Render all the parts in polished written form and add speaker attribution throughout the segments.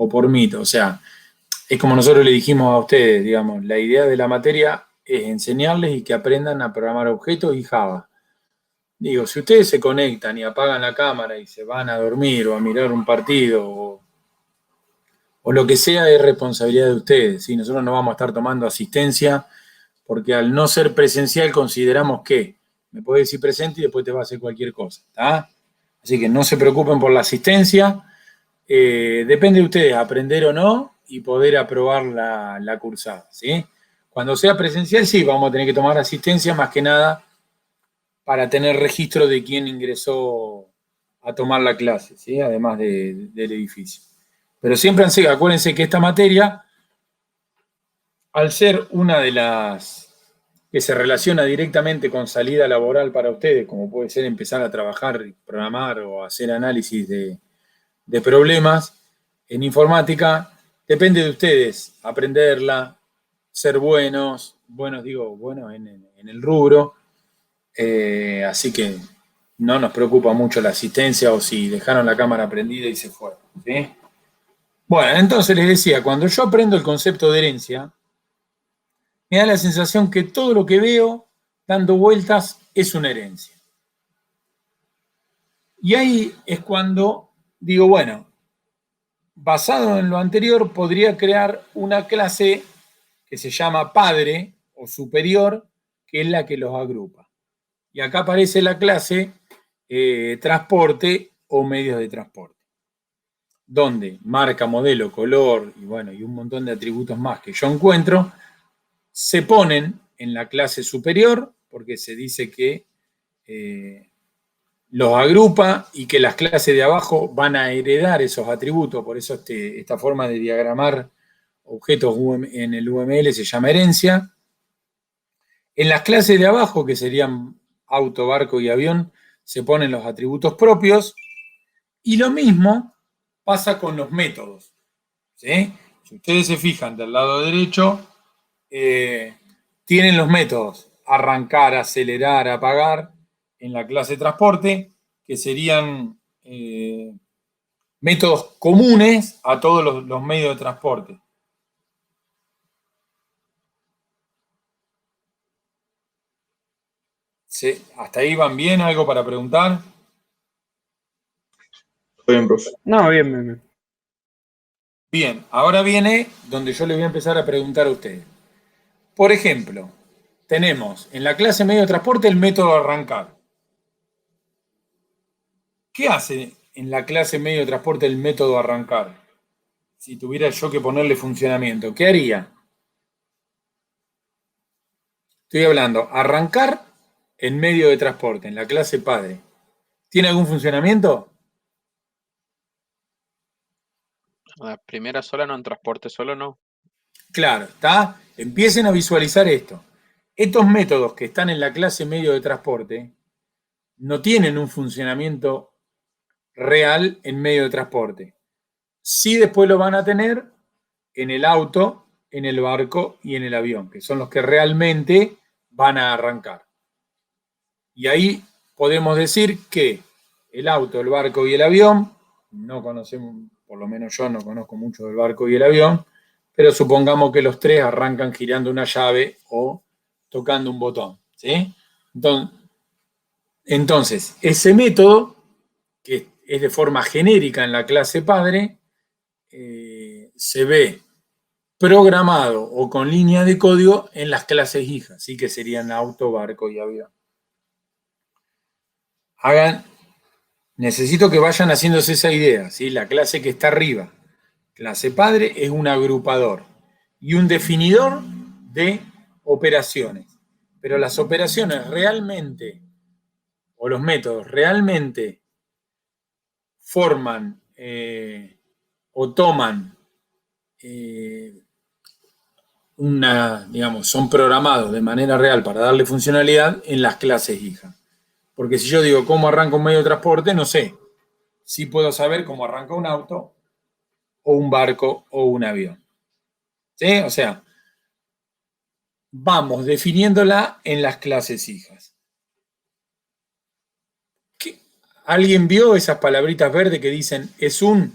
Speaker 1: o por mito. O sea, es como nosotros le dijimos a ustedes, digamos, la idea de la materia es enseñarles y que aprendan a programar objetos y Java. Digo, si ustedes se conectan y apagan la cámara y se van a dormir o a mirar un partido o lo que sea, es responsabilidad de ustedes. ¿Sí? Nosotros no vamos a estar tomando asistencia porque al no ser presencial consideramos que me puedes decir presente y después te va a hacer cualquier cosa. ¿Tá? Así que no se preocupen por la asistencia. Depende de ustedes aprender o no y poder aprobar la cursada. ¿Sí? Cuando sea presencial, sí, vamos a tener que tomar asistencia más que nada para tener registro de quién ingresó a tomar la clase, ¿sí? Además del edificio. Pero siempre acuérdense que esta materia, al ser una de las que se relaciona directamente con salida laboral para ustedes, como puede ser empezar a trabajar, programar o hacer análisis de problemas en informática, depende de ustedes aprenderla, ser buenos digo, buenos en el rubro, así que no nos preocupa mucho la asistencia o si dejaron la cámara prendida y se fueron. ¿Sí? Bueno, entonces les decía, cuando yo aprendo el concepto de herencia, me da la sensación que todo lo que veo dando vueltas es una herencia. Y ahí es cuando digo, bueno, basado en lo anterior, podría crear una clase que se llama padre o superior, que es la que los agrupa. Y acá aparece la clase transporte o medios de transporte, donde marca, modelo, color y bueno, y un montón de atributos más que yo encuentro, se ponen en la clase superior, porque se dice que los agrupa y que las clases de abajo van a heredar esos atributos, por eso esta forma de diagramar objetos en el UML se llama herencia. En las clases de abajo, que serían auto, barco y avión, se ponen los atributos propios, y lo mismo pasa con los métodos. ¿Sí? Si ustedes se fijan del lado derecho, tienen los métodos arrancar, acelerar, apagar en la clase de transporte, que serían métodos comunes a todos los medios de transporte. ¿Sí? ¿Hasta ahí van bien? ¿Algo para preguntar?
Speaker 2: Bien, profe.
Speaker 3: No, bien, bien, bien.
Speaker 1: Bien, ahora viene donde yo les voy a empezar a preguntar a ustedes. Por ejemplo, tenemos en la clase medio de transporte el método arrancar. ¿Qué hace en la clase medio de transporte el método arrancar? Si tuviera yo que ponerle funcionamiento, ¿qué haría? Estoy hablando, arrancar en medio de transporte, en la clase padre. ¿Tiene algún funcionamiento?
Speaker 4: La primera sola no, en transporte solo no.
Speaker 1: Claro, ¿está? Empiecen a visualizar esto. Estos métodos que están en la clase medio de transporte no tienen un funcionamiento real en medio de transporte. Sí, después lo van a tener en el auto, en el barco y en el avión, que son los que realmente van a arrancar. Y ahí podemos decir que el auto, el barco y el avión, no conocemos, por lo menos yo no conozco mucho del barco y el avión, pero supongamos que los tres arrancan girando una llave o tocando un botón. ¿Sí? Entonces, ese método, que es de forma genérica en la clase padre, se ve programado o con línea de código en las clases hijas, ¿sí? Que serían auto, barco y avión. Necesito que vayan haciéndose esa idea, ¿sí? La clase que está arriba, clase padre, es un agrupador y un definidor de operaciones. Pero las operaciones realmente, o los métodos realmente forman o toman son programados de manera real para darle funcionalidad en las clases hijas. Porque si yo digo cómo arranca un medio de transporte, no sé. Sí puedo saber cómo arranca un auto, o un barco, o un avión. ¿Sí? O sea, vamos definiéndola en las clases hijas. ¿Alguien vio esas palabritas verdes que dicen es un?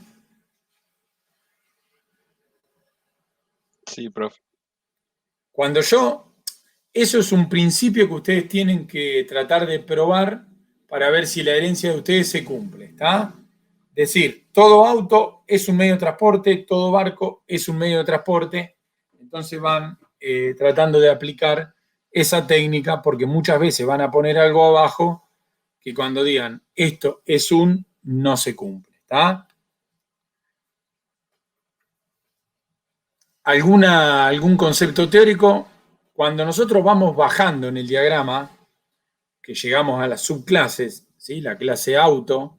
Speaker 4: Sí, profe.
Speaker 1: Eso es un principio que ustedes tienen que tratar de probar para ver si la herencia de ustedes se cumple, ¿está? Es decir, todo auto es un medio de transporte, todo barco es un medio de transporte, entonces van tratando de aplicar esa técnica porque muchas veces van a poner algo abajo que cuando digan esto es un, no se cumple, ¿está? ¿Algún concepto teórico? Cuando nosotros vamos bajando en el diagrama, que llegamos a las subclases, ¿sí? La clase auto,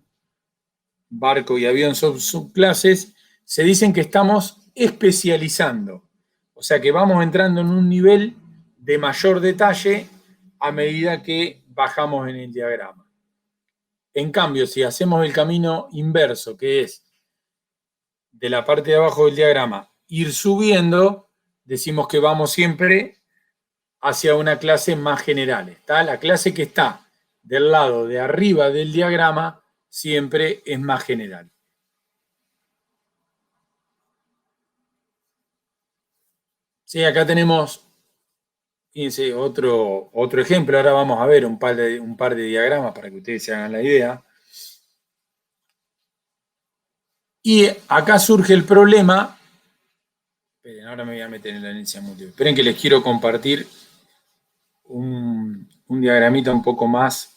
Speaker 1: barco y avión son subclases, se dicen que estamos especializando. O sea que vamos entrando en un nivel de mayor detalle a medida que bajamos en el diagrama. En cambio, si hacemos el camino inverso, que es de la parte de abajo del diagrama ir subiendo, decimos que vamos siempre hacia una clase más general. ¿Está? La clase que está del lado de arriba del diagrama siempre es más general. Sí, acá tenemos fíjense, otro ejemplo. Ahora vamos a ver un par de diagramas para que ustedes se hagan la idea. Y acá surge el problema. Esperen, ahora me voy a meter en la herencia múltiple. Esperen que les quiero compartir un diagramita un poco más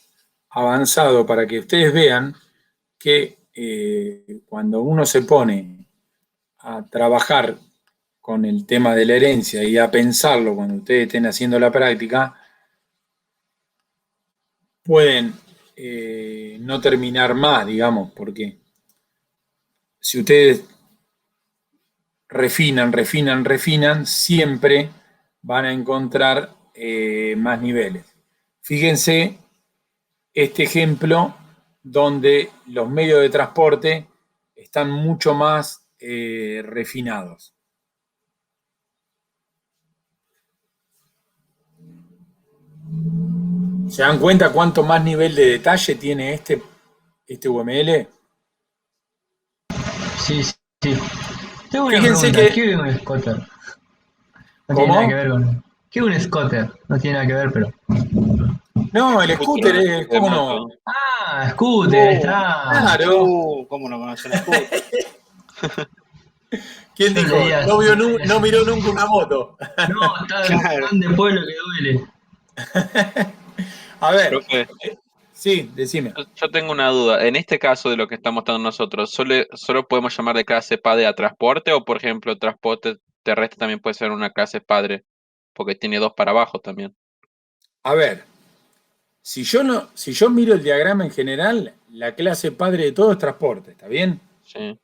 Speaker 1: avanzado para que ustedes vean que cuando uno se pone a trabajar con el tema de la herencia y a pensarlo cuando ustedes estén haciendo la práctica, pueden no terminar más, digamos, porque si ustedes refinan, siempre van a encontrar más niveles. Fíjense este ejemplo donde los medios de transporte están mucho más refinados. ¿Se dan cuenta cuánto más nivel de detalle tiene este UML?
Speaker 2: Sí, sí. Tengo una
Speaker 1: Fíjense
Speaker 2: pregunta,
Speaker 1: que,
Speaker 2: ¿qué es un scotter? No tiene nada que
Speaker 1: ¿cómo?
Speaker 2: ver con... ¿Qué es un scotter? No tiene nada que ver, pero...
Speaker 1: No, el scooter
Speaker 4: Scooter
Speaker 1: es,
Speaker 4: de
Speaker 1: ¿cómo no?
Speaker 4: moto.
Speaker 2: Ah, scooter, ahí está.
Speaker 1: Claro.
Speaker 3: ¿Cómo no conocen el scooter?
Speaker 1: ¿Quién
Speaker 2: Yo
Speaker 1: dijo?
Speaker 2: leía,
Speaker 1: No miró nunca una moto.
Speaker 2: no, está
Speaker 3: Claro.
Speaker 2: tan de pueblo que duele.
Speaker 1: A ver,
Speaker 4: Profe,
Speaker 1: sí, decime.
Speaker 4: yo tengo una duda. En este caso de lo que estamos mostrando nosotros, ¿solo podemos llamar de clase padre a transporte o, por ejemplo, transporte terrestre también puede ser una clase padre? Porque tiene dos para abajo también.
Speaker 1: A ver, si yo miro el diagrama en general, la clase padre de todo es transporte, ¿está bien?
Speaker 4: Sí,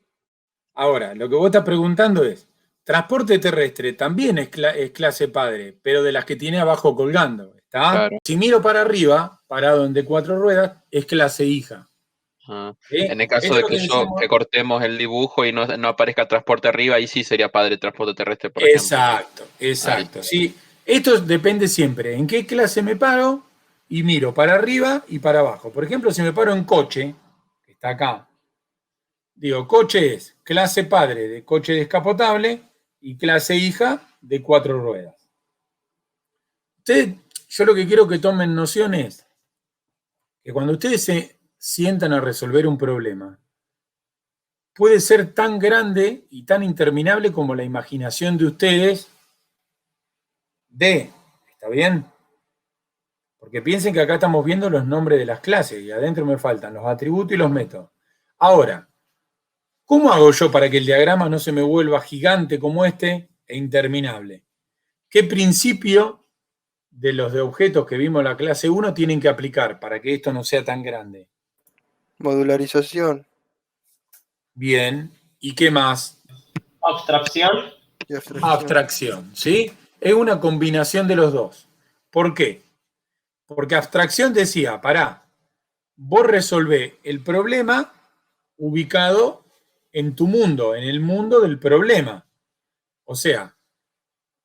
Speaker 1: Ahora, lo que vos estás preguntando es, transporte terrestre también es clase padre, pero de las que tiene abajo colgando, ¿está?
Speaker 4: claro.
Speaker 1: Si miro para arriba, parado en de 4 ruedas, es clase hija.
Speaker 4: Ah,
Speaker 1: ¿Sí?
Speaker 4: en el caso
Speaker 1: Esto es
Speaker 4: de
Speaker 1: lo que
Speaker 4: que
Speaker 1: decimos.
Speaker 4: cortemos el dibujo y no aparezca transporte arriba, ahí sí sería padre transporte terrestre, por ejemplo.
Speaker 1: Exacto,
Speaker 4: Ahí.
Speaker 1: exacto. Sí, esto depende siempre en qué clase me paro y miro para arriba y para abajo. Por ejemplo, si me paro en coche, que está acá, digo, coche es clase padre de coche descapotable y clase hija de 4 ruedas. Ustedes, yo lo que quiero que tomen noción es que cuando ustedes se sientan a resolver un problema, puede ser tan grande y tan interminable como la imaginación de ustedes ¿está bien? Porque piensen que acá estamos viendo los nombres de las clases y adentro me faltan los atributos y los métodos. Ahora, ¿cómo hago yo para que el diagrama no se me vuelva gigante como este e interminable? ¿Qué principio de los de objetos que vimos en la clase 1 tienen que aplicar para que esto no sea tan grande?
Speaker 5: Modularización
Speaker 1: Bien. ¿Y qué más?
Speaker 6: Abstracción.
Speaker 5: y abstracción.
Speaker 1: Abstracción, ¿sí? Es una combinación de los dos. ¿Por qué? Porque abstracción decía, pará, vos resolvés el problema ubicado en tu mundo, en el mundo del problema. O sea,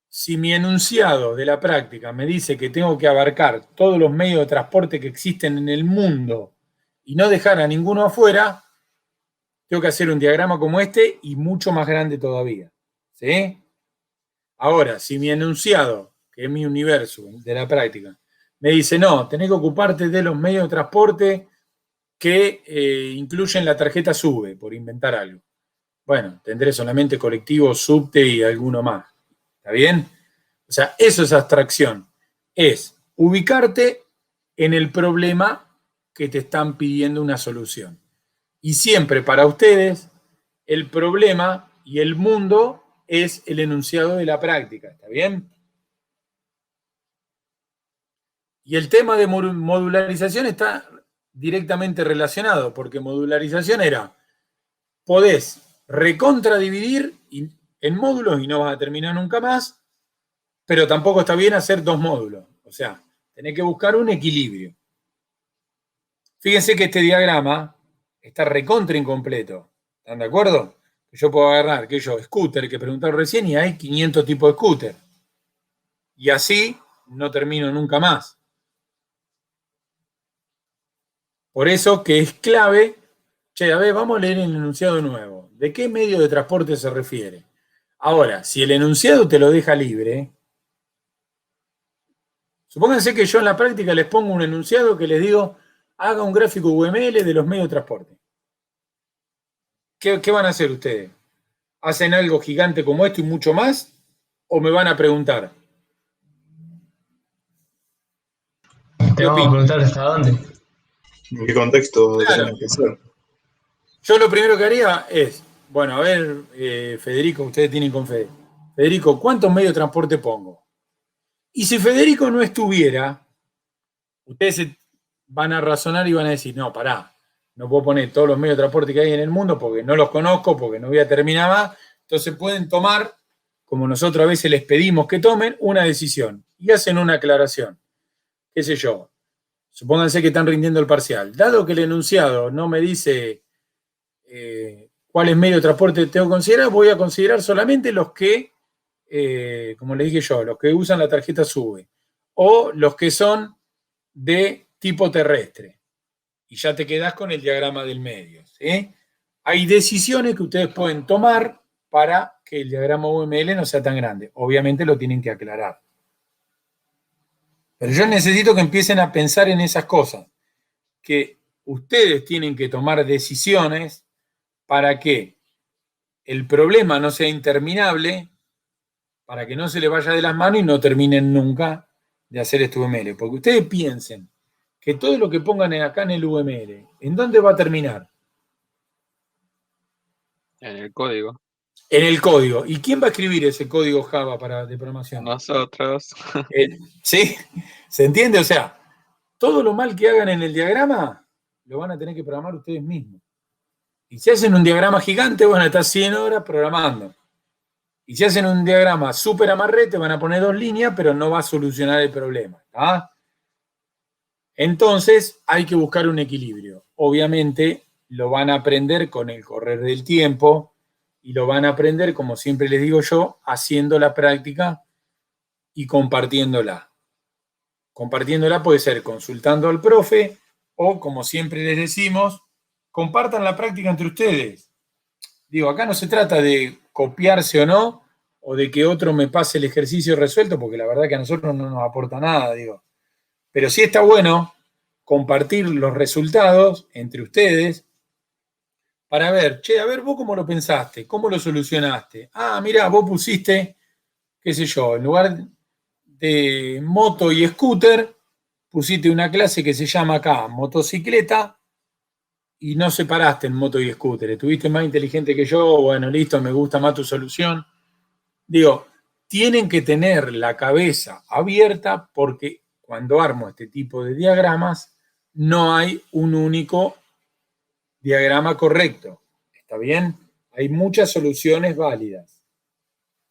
Speaker 1: si mi enunciado de la práctica me dice que tengo que abarcar todos los medios de transporte que existen en el mundo y no dejar a ninguno afuera, tengo que hacer un diagrama como este y mucho más grande todavía. ¿Sí? Ahora, si mi enunciado, que es mi universo de la práctica, me dice, no, tenés que ocuparte de los medios de transporte que incluyen la tarjeta SUBE, por inventar algo. Bueno, tendré solamente colectivo, subte y alguno más. ¿Está bien? O sea, eso es abstracción. Es ubicarte en el problema que te están pidiendo una solución. Y siempre para ustedes, el problema y el mundo es el enunciado de la práctica. ¿Está bien? Y el tema de modularización está directamente relacionado, porque modularización era, podés recontradividir en módulos y no vas a terminar nunca más, pero tampoco está bien hacer 2 módulos. O sea, tenés que buscar un equilibrio. Fíjense que este diagrama está recontra incompleto. ¿Están de acuerdo? Yo puedo agarrar scooter que preguntaron recién y hay 500 tipos de scooter. Y así no termino nunca más. Por eso que es clave, a ver, vamos a leer el enunciado nuevo. ¿De qué medio de transporte se refiere? Ahora, si el enunciado te lo deja libre, supónganse que yo en la práctica les pongo un enunciado que les digo, haga un gráfico UML de los medios de transporte. ¿Qué van a hacer ustedes? ¿Hacen algo gigante como esto y mucho más? ¿O me van a preguntar?
Speaker 2: Te vamos a preguntar hasta dónde.
Speaker 3: ¿En qué contexto
Speaker 1: Claro.
Speaker 3: tenemos que hacer?
Speaker 1: Yo lo primero que haría es, bueno, a ver, Federico, ustedes tienen con Fede. Federico, ¿cuántos medios de transporte pongo? Y si Federico no estuviera, ustedes van a razonar y van a decir, no, pará, no puedo poner todos los medios de transporte que hay en el mundo porque no los conozco, porque no voy a terminar más. Entonces pueden tomar, como nosotros a veces les pedimos que tomen, una decisión y hacen una aclaración. ¿Qué sé yo? Supónganse que están rindiendo el parcial. Dado que el enunciado no me dice cuáles medios de transporte tengo que considerar, voy a considerar solamente los que, como les dije yo, los que usan la tarjeta SUBE o los que son de tipo terrestre. Y ya te quedás con el diagrama del medio. ¿Sí? Hay decisiones que ustedes pueden tomar para que el diagrama UML no sea tan grande. Obviamente lo tienen que aclarar. Pero yo necesito que empiecen a pensar en esas cosas, que ustedes tienen que tomar decisiones para que el problema no sea interminable, para que no se le vaya de las manos y no terminen nunca de hacer este UML. Porque ustedes piensen que todo lo que pongan acá en el UML, ¿en dónde va a terminar?
Speaker 4: En el código.
Speaker 1: En el código. ¿Y quién va a escribir ese código Java de programación?
Speaker 4: Nosotros.
Speaker 1: ¿Sí? ¿Se entiende? O sea, todo lo mal que hagan en el diagrama lo van a tener que programar ustedes mismos. Y si hacen un diagrama gigante, van a estar 100 horas programando. Y si hacen un diagrama súper amarrete, van a poner 2 líneas, pero no va a solucionar el problema. ¿Tá? Entonces, hay que buscar un equilibrio. Obviamente, lo van a aprender con el correr del tiempo y lo van a aprender, como siempre les digo yo, haciendo la práctica y compartiéndola. Compartiéndola puede ser consultando al profe o, como siempre les decimos, compartan la práctica entre ustedes. Digo, acá no se trata de copiarse o no, o de que otro me pase el ejercicio resuelto, porque la verdad que a nosotros no nos aporta nada, digo. Pero sí está bueno compartir los resultados entre ustedes para ver, a ver, vos cómo lo pensaste, cómo lo solucionaste. Ah, mirá, vos pusiste, qué sé yo, en lugar de moto y scooter, pusiste una clase que se llama acá motocicleta y no separaste en moto y scooter. Estuviste más inteligente que yo, bueno, listo, me gusta más tu solución. Digo, tienen que tener la cabeza abierta porque cuando armo este tipo de diagramas no hay un único diagrama correcto. ¿Está bien? Hay muchas soluciones válidas.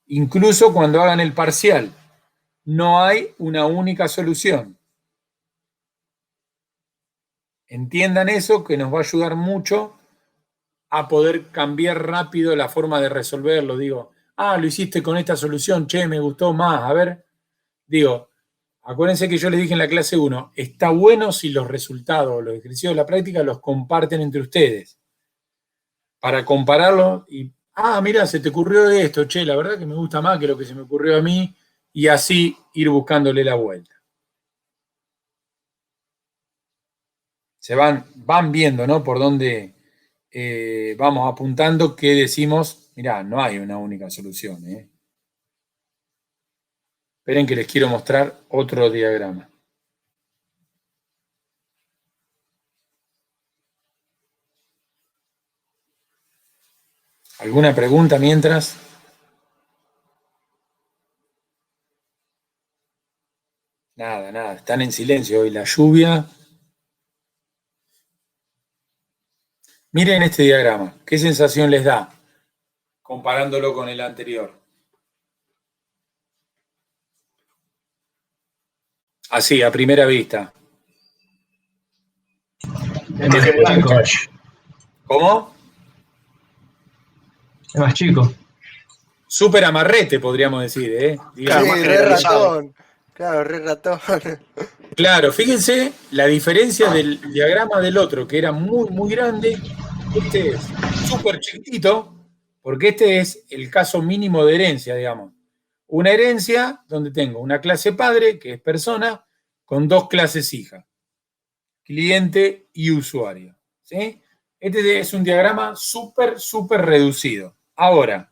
Speaker 1: Incluso cuando hagan el parcial, no hay una única solución. Entiendan eso, que nos va a ayudar mucho a poder cambiar rápido la forma de resolverlo. Digo, lo hiciste con esta solución, me gustó más. A ver, digo, acuérdense que yo les dije en la clase 1, está bueno si los resultados, los ejercicios de la práctica los comparten entre ustedes para compararlos y, Ah, mira, se te ocurrió esto, che, la verdad que me gusta más que lo que se me ocurrió a mí, y así ir buscándole la vuelta. Van viendo, ¿no? Por dónde vamos apuntando que decimos, mirá, no hay una única solución, ¿eh? Esperen que les quiero mostrar otro diagrama. ¿Alguna pregunta mientras? Nada, están en silencio hoy. La lluvia. Miren este diagrama. ¿Qué sensación les da comparándolo con el anterior? Así, a primera vista.
Speaker 2: Es más chico.
Speaker 1: ¿Cómo?
Speaker 2: Es más chico.
Speaker 1: Súper amarrete, podríamos decir, ¿eh?
Speaker 5: Claro,
Speaker 6: más
Speaker 5: re
Speaker 6: generalizado.
Speaker 5: ratón. Claro, re ratón.
Speaker 1: Claro, fíjense la diferencia del diagrama del otro, que era muy grande. Este es súper chiquitito, porque este es el caso mínimo de herencia, digamos. Una herencia donde tengo una clase padre, que es persona, con dos clases hija, cliente y usuario. ¿Sí? Este es un diagrama súper reducido. Ahora,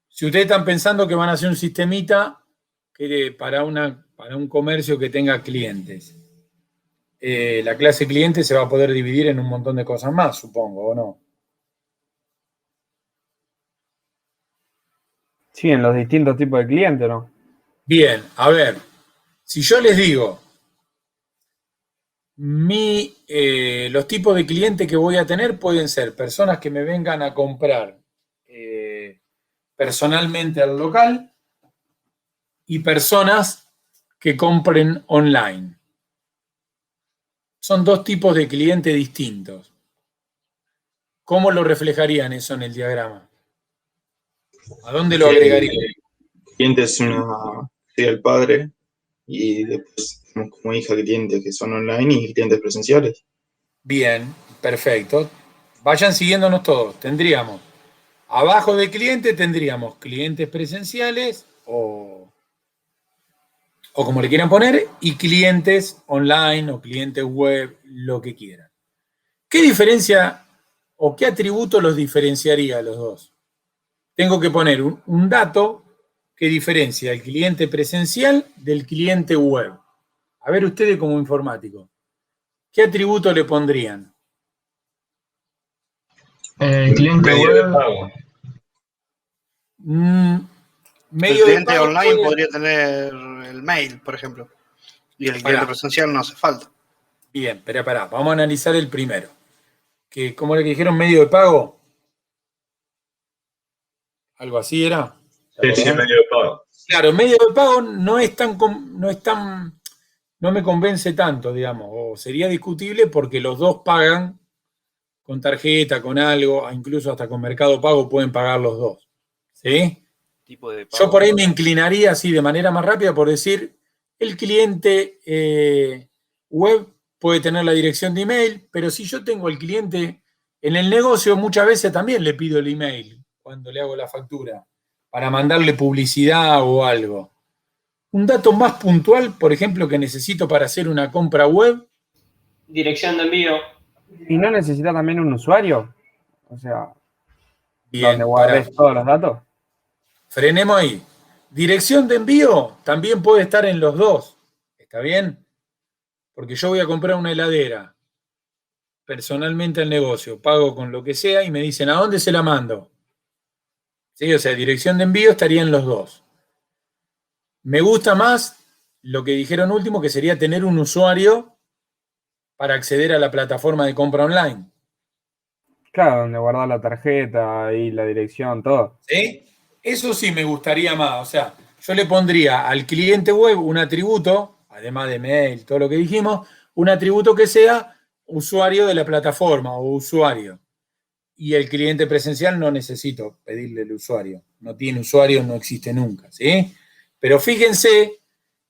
Speaker 1: si ustedes están pensando que van a hacer un sistemita para un comercio que tenga clientes, la clase cliente se va a poder dividir en un montón de cosas más, supongo, ¿o no?
Speaker 7: Sí, en los distintos tipos de clientes, ¿no?
Speaker 1: Bien, a ver, si yo les digo los tipos de clientes que voy a tener pueden ser personas que me vengan a comprar personalmente al local y personas que compren online. Son dos tipos de clientes distintos. ¿Cómo lo reflejarían eso en el diagrama? ¿A dónde lo agregarían?
Speaker 3: Cliente es sería el padre, y después tenemos como hija clientes que son online y clientes presenciales.
Speaker 1: Bien, perfecto. Vayan siguiéndonos todos. Tendríamos, abajo de cliente tendríamos clientes presenciales o como le quieran poner, y clientes online o clientes web, lo que quieran. ¿Qué diferencia o qué atributo los diferenciaría a los dos? Tengo que poner un dato que diferencia el cliente presencial del cliente web. A ver ustedes como informáticos, ¿qué atributo le pondrían?
Speaker 2: El cliente
Speaker 3: Medio de
Speaker 2: web.
Speaker 3: pago.
Speaker 6: El
Speaker 1: Medio de
Speaker 6: cliente
Speaker 1: pago
Speaker 6: online
Speaker 1: puede-
Speaker 6: podría tener el mail, por ejemplo. Y el cliente
Speaker 1: Pará.
Speaker 6: presencial no hace falta.
Speaker 1: Bien, pará. Vamos a analizar el primero. ¿Cómo le dijeron medio de pago? ¿Algo así era?
Speaker 3: Sí, medio de pago.
Speaker 1: Claro, medio de pago no me convence tanto, digamos, o sería discutible porque los dos pagan con tarjeta, con algo, incluso hasta con Mercado Pago pueden pagar los dos. ¿Sí?
Speaker 8: Tipo de
Speaker 1: Yo
Speaker 8: pago.
Speaker 1: por ahí me inclinaría así de manera más rápida por decir, el cliente web puede tener la dirección de email, pero si yo tengo el cliente en el negocio, muchas veces también le pido el email cuando le hago la factura para mandarle publicidad o algo. Un dato más puntual, por ejemplo, que necesito para hacer una compra web.
Speaker 6: Dirección de envío.
Speaker 7: ¿Y no necesita también un usuario? O sea,
Speaker 1: Bien,
Speaker 7: donde guardes todos los datos.
Speaker 1: frenemos ahí. Dirección de envío también puede estar en los dos. ¿Está bien? Porque yo voy a comprar una heladera personalmente al negocio, pago con lo que sea y me dicen, ¿a dónde se la mando? ¿Sí? O sea, dirección de envío estaría en los dos. Me gusta más lo que dijeron último, que sería tener un usuario para acceder a la plataforma de compra online.
Speaker 7: Claro, donde guardar la tarjeta y la dirección, todo.
Speaker 1: ¿Sí? Eso sí me gustaría más. O sea, yo le pondría al cliente web un atributo, además de mail, todo lo que dijimos, un atributo que sea usuario de la plataforma o usuario. Y el cliente presencial no necesito pedirle el usuario. No tiene usuario, no existe nunca. ¿Sí? Pero fíjense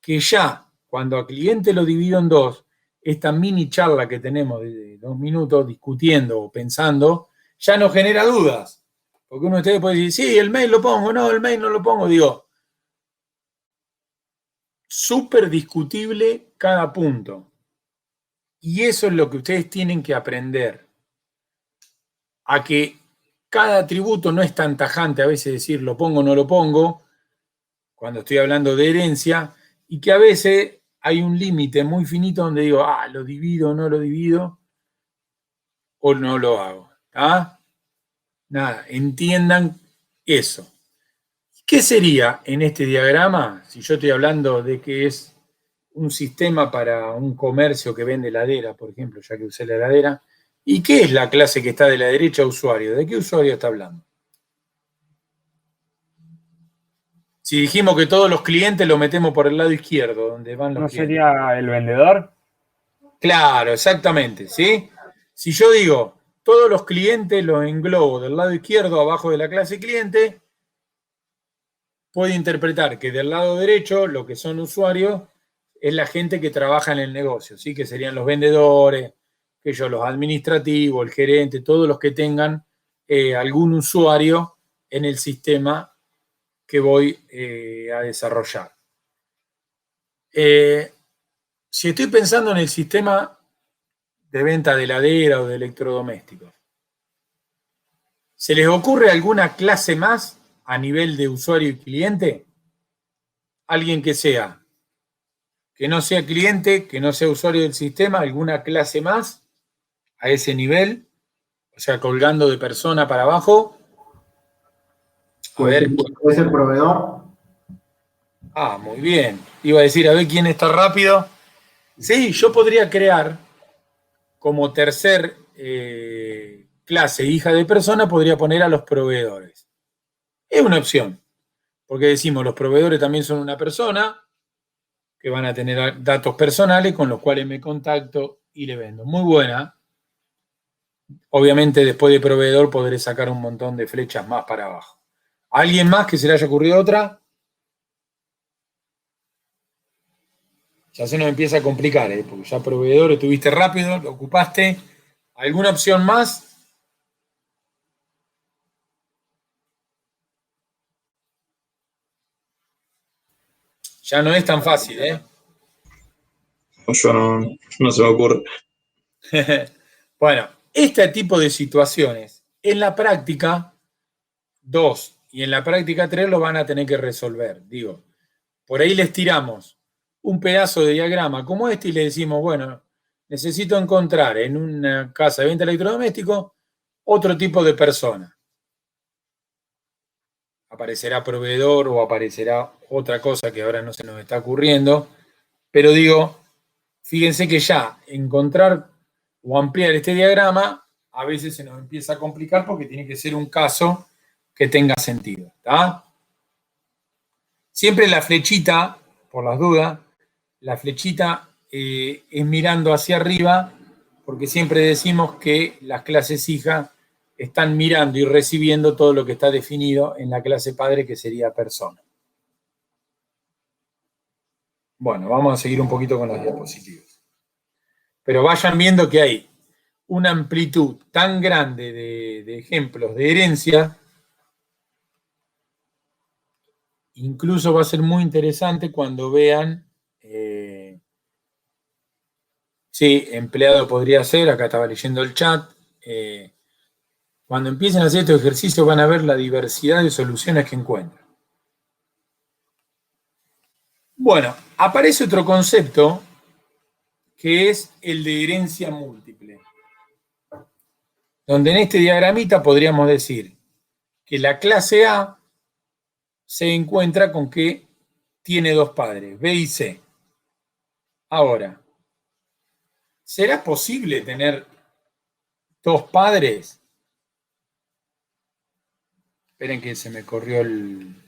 Speaker 1: que ya cuando al cliente lo divido en dos, esta mini charla que tenemos de 2 minutos discutiendo o pensando, ya no genera dudas. Porque uno de ustedes puede decir, sí, el mail lo pongo, no, el mail no lo pongo. Digo, súper discutible cada punto. Y eso es lo que ustedes tienen que aprender. A que cada atributo no es tan tajante a veces decir lo pongo o no lo pongo, cuando estoy hablando de herencia, y que a veces hay un límite muy finito donde digo, lo divido o no lo divido, o no lo hago. ¿Ah? Nada, entiendan eso. ¿Qué sería en este diagrama? Si yo estoy hablando de que es un sistema para un comercio que vende heladera, por ejemplo, ya que usé la heladera. ¿Y qué es la clase que está de la derecha, usuario? ¿De qué usuario está hablando? Si dijimos que todos los clientes los metemos por el lado izquierdo, donde van los
Speaker 7: ¿No
Speaker 1: clientes.
Speaker 7: sería el vendedor?
Speaker 1: Claro, exactamente, ¿sí? Si yo digo, todos los clientes los englobo del lado izquierdo, abajo de la clase cliente, puede interpretar que del lado derecho, lo que son usuarios, es la gente que trabaja en el negocio, ¿sí? Que serían los vendedores, los administrativos, el gerente, todos los que tengan algún usuario en el sistema que voy a desarrollar. Si estoy pensando en el sistema de venta de heladera o de electrodomésticos, ¿se les ocurre alguna clase más a nivel de usuario y cliente? Alguien que no sea cliente, que no sea usuario del sistema, alguna clase más a ese nivel, o sea, colgando de persona para abajo. A ver.
Speaker 8: ¿Puede ser proveedor?
Speaker 1: Muy bien. Iba a decir, a ver quién está rápido. Sí, yo podría crear como tercer clase hija de persona, podría poner a los proveedores. Es una opción, porque decimos, los proveedores también son una persona que van a tener datos personales con los cuales me contacto y le vendo. Muy buena. Obviamente después de proveedor podré sacar un montón de flechas más para abajo. ¿Alguien más que se le haya ocurrido otra? Ya se nos empieza a complicar, porque ya proveedor estuviste rápido, lo ocupaste. ¿Alguna opción más? Ya no es tan fácil, ¿eh?
Speaker 3: Yo no se me ocurre.
Speaker 1: Bueno, este tipo de situaciones, en la práctica 2 y en la práctica 3 lo van a tener que resolver. Digo, por ahí les tiramos un pedazo de diagrama como este y le decimos, bueno, necesito encontrar en una casa de venta de electrodomésticos otro tipo de persona. Aparecerá proveedor o aparecerá otra cosa que ahora no se nos está ocurriendo, pero digo, fíjense que ya encontrar o ampliar este diagrama a veces se nos empieza a complicar porque tiene que ser un caso que tenga sentido, ¿está? Siempre la flechita, por las dudas, la flechita es mirando hacia arriba, porque siempre decimos que las clases hijas están mirando y recibiendo todo lo que está definido en la clase padre, que sería persona. Bueno, vamos a seguir un poquito con las diapositivas. Pero vayan viendo que hay una amplitud tan grande de ejemplos de herencia. Incluso va a ser muy interesante cuando vean, sí, empleado podría ser, acá estaba leyendo el chat, cuando empiecen a hacer estos ejercicios van a ver la diversidad de soluciones que encuentran. Bueno, aparece otro concepto que es el de herencia múltiple, donde en este diagramita podríamos decir que la clase A se encuentra con que tiene dos padres, B y C. Ahora, ¿será posible tener dos padres? Esperen que se me corrió el...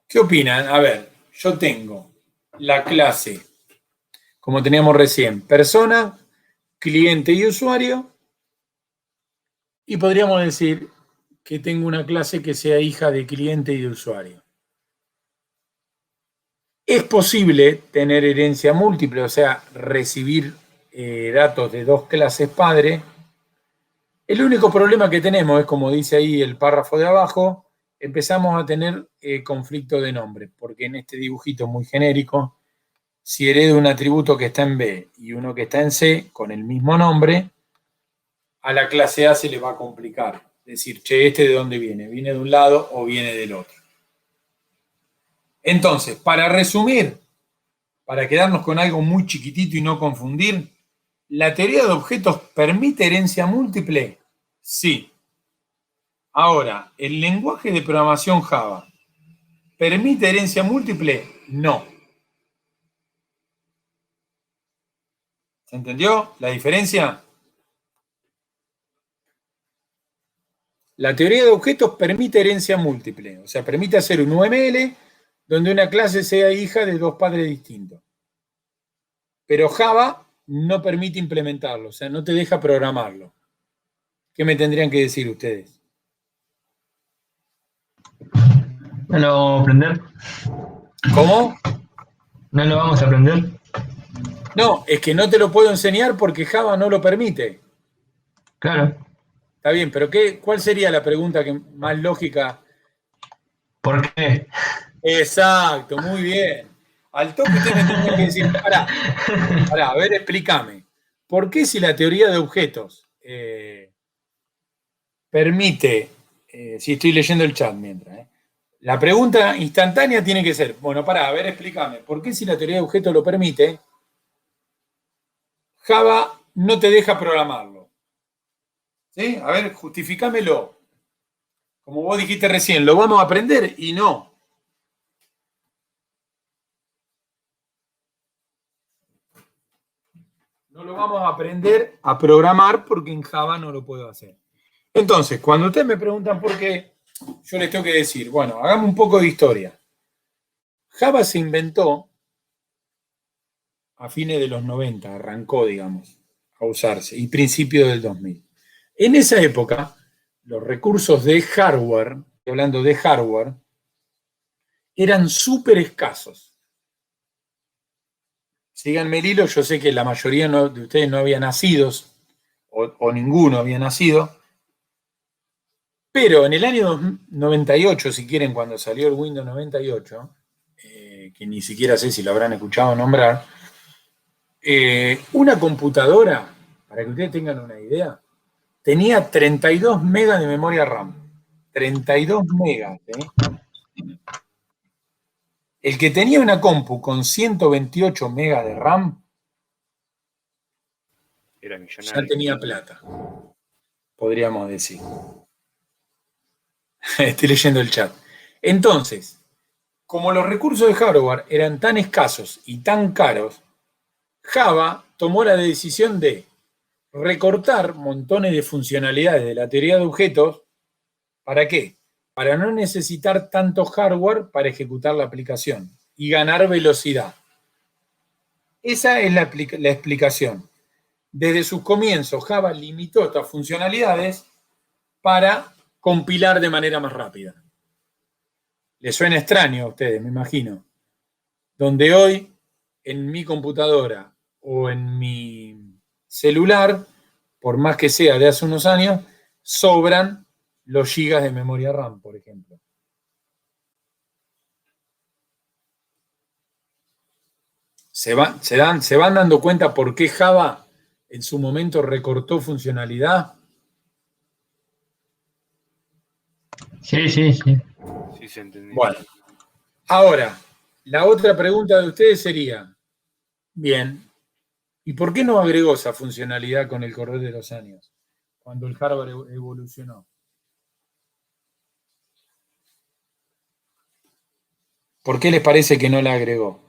Speaker 1: ¿Qué opinan? A ver, yo tengo la clase, como teníamos recién, persona, cliente y usuario, y podríamos decir que tengo una clase que sea hija de cliente y de usuario. ¿Es posible tener herencia múltiple, o sea, recibir datos de dos clases padre? El único problema que tenemos es, como dice ahí el párrafo de abajo, empezamos a tener conflicto de nombres, porque en este dibujito muy genérico, si heredo un atributo que está en B y uno que está en C con el mismo nombre, a la clase A se le va a complicar. Decir, che, ¿este de dónde viene? ¿Viene de un lado o viene del otro? Entonces, para resumir, para quedarnos con algo muy chiquitito y no confundir, ¿la teoría de objetos permite herencia múltiple? Sí. Ahora, ¿el lenguaje de programación Java permite herencia múltiple? No. ¿Se entendió la diferencia? La teoría de objetos permite herencia múltiple, o sea, permite hacer un UML donde una clase sea hija de dos padres distintos. Pero Java no permite implementarlo, o sea, no te deja programarlo. ¿Qué me tendrían que decir ustedes?
Speaker 2: No lo vamos a aprender.
Speaker 1: ¿Cómo?
Speaker 2: No lo vamos a aprender.
Speaker 1: No, es que no te lo puedo enseñar porque Java no lo permite.
Speaker 2: Claro.
Speaker 1: Está bien, pero ¿cuál sería la pregunta más lógica?
Speaker 2: ¿Por qué?
Speaker 1: Exacto, muy bien. Al toque usted me tendría que decir, pará, a ver, explícame. ¿Por qué si la teoría de objetos permite, si estoy leyendo el chat mientras, la pregunta instantánea tiene que ser, bueno, pará, a ver, explícame, ¿por qué si la teoría de objetos lo permite, Java no te deja programarlo? ¿Sí? A ver, justifícamelo. Como vos dijiste recién, lo vamos a aprender y no. No lo vamos a aprender a programar porque en Java no lo puedo hacer. Entonces, cuando ustedes me preguntan por qué, yo les tengo que decir, bueno, hagamos un poco de historia. Java se inventó a fines de los 90, arrancó, digamos, a usarse, y principios del 2000. En esa época, los recursos de hardware, hablando de hardware, eran súper escasos. Síganme el hilo, yo sé que la mayoría de ustedes no habían nacido, o ninguno había nacido, pero en el año 98, si quieren, cuando salió el Windows 98, que ni siquiera sé si lo habrán escuchado nombrar, una computadora, para que ustedes tengan una idea, tenía 32 megas de memoria RAM. 32 megas. El que tenía una compu con 128 megas de RAM
Speaker 8: era millonario.
Speaker 1: ya tenía plata, podríamos decir. Estoy leyendo el chat. Entonces, como los recursos de hardware eran tan escasos y tan caros, Java tomó la decisión de recortar montones de funcionalidades de la teoría de objetos. ¿Para qué? Para no necesitar tanto hardware para ejecutar la aplicación y ganar velocidad. Esa es la explicación. Desde sus comienzos, Java limitó estas funcionalidades para compilar de manera más rápida. Les suena extraño a ustedes, me imagino. Donde hoy, en mi computadora o en mi celular, por más que sea de hace unos años, sobran los gigas de memoria RAM, por ejemplo. ¿Se van dando cuenta por qué Java en su momento recortó funcionalidad?
Speaker 2: Sí.
Speaker 8: Sí, se entendió.
Speaker 1: Bueno, ahora, la otra pregunta de ustedes sería, bien, ¿y por qué no agregó esa funcionalidad con el correr de los años, cuando el hardware evolucionó? ¿Por qué les parece que no la agregó?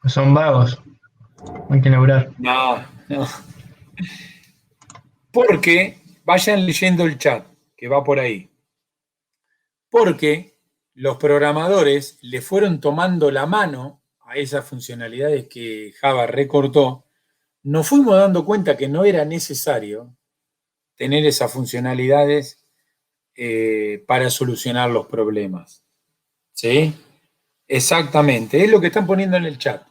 Speaker 2: Son vagos. Hay que laburar.
Speaker 1: No. Porque, vayan leyendo el chat, que va por ahí. Porque los programadores le fueron tomando la mano a esas funcionalidades que Java recortó, nos fuimos dando cuenta que no era necesario tener esas funcionalidades para solucionar los problemas. ¿Sí? Exactamente, es lo que están poniendo en el chat.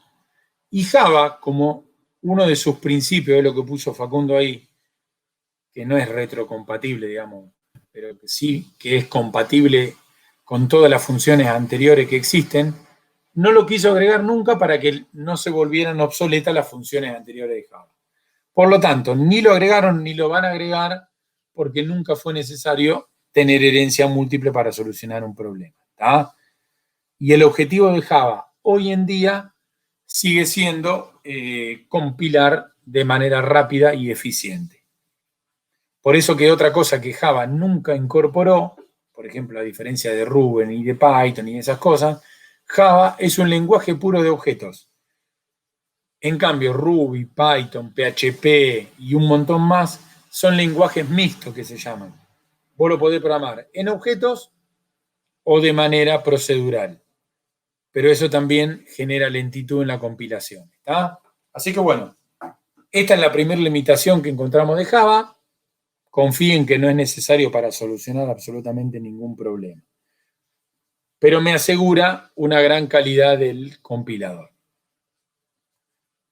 Speaker 1: Y Java, como uno de sus principios, es lo que puso Facundo ahí, que no es retrocompatible, digamos, pero que sí que es compatible con todas las funciones anteriores que existen, no lo quiso agregar nunca para que no se volvieran obsoletas las funciones anteriores de Java. Por lo tanto, ni lo agregaron ni lo van a agregar porque nunca fue necesario tener herencia múltiple para solucionar un problema. ¿Tá? Y el objetivo de Java hoy en día sigue siendo compilar de manera rápida y eficiente. Por eso que otra cosa que Java nunca incorporó, por ejemplo, a diferencia de Ruby y de Python y esas cosas, Java es un lenguaje puro de objetos. En cambio, Ruby, Python, PHP y un montón más son lenguajes mixtos que se llaman. Vos lo podés programar en objetos o de manera procedural. Pero eso también genera lentitud en la compilación. ¿Está? Así que bueno, esta es la primera limitación que encontramos de Java. Confíen que no es necesario para solucionar absolutamente ningún problema. Pero me asegura una gran calidad del compilador.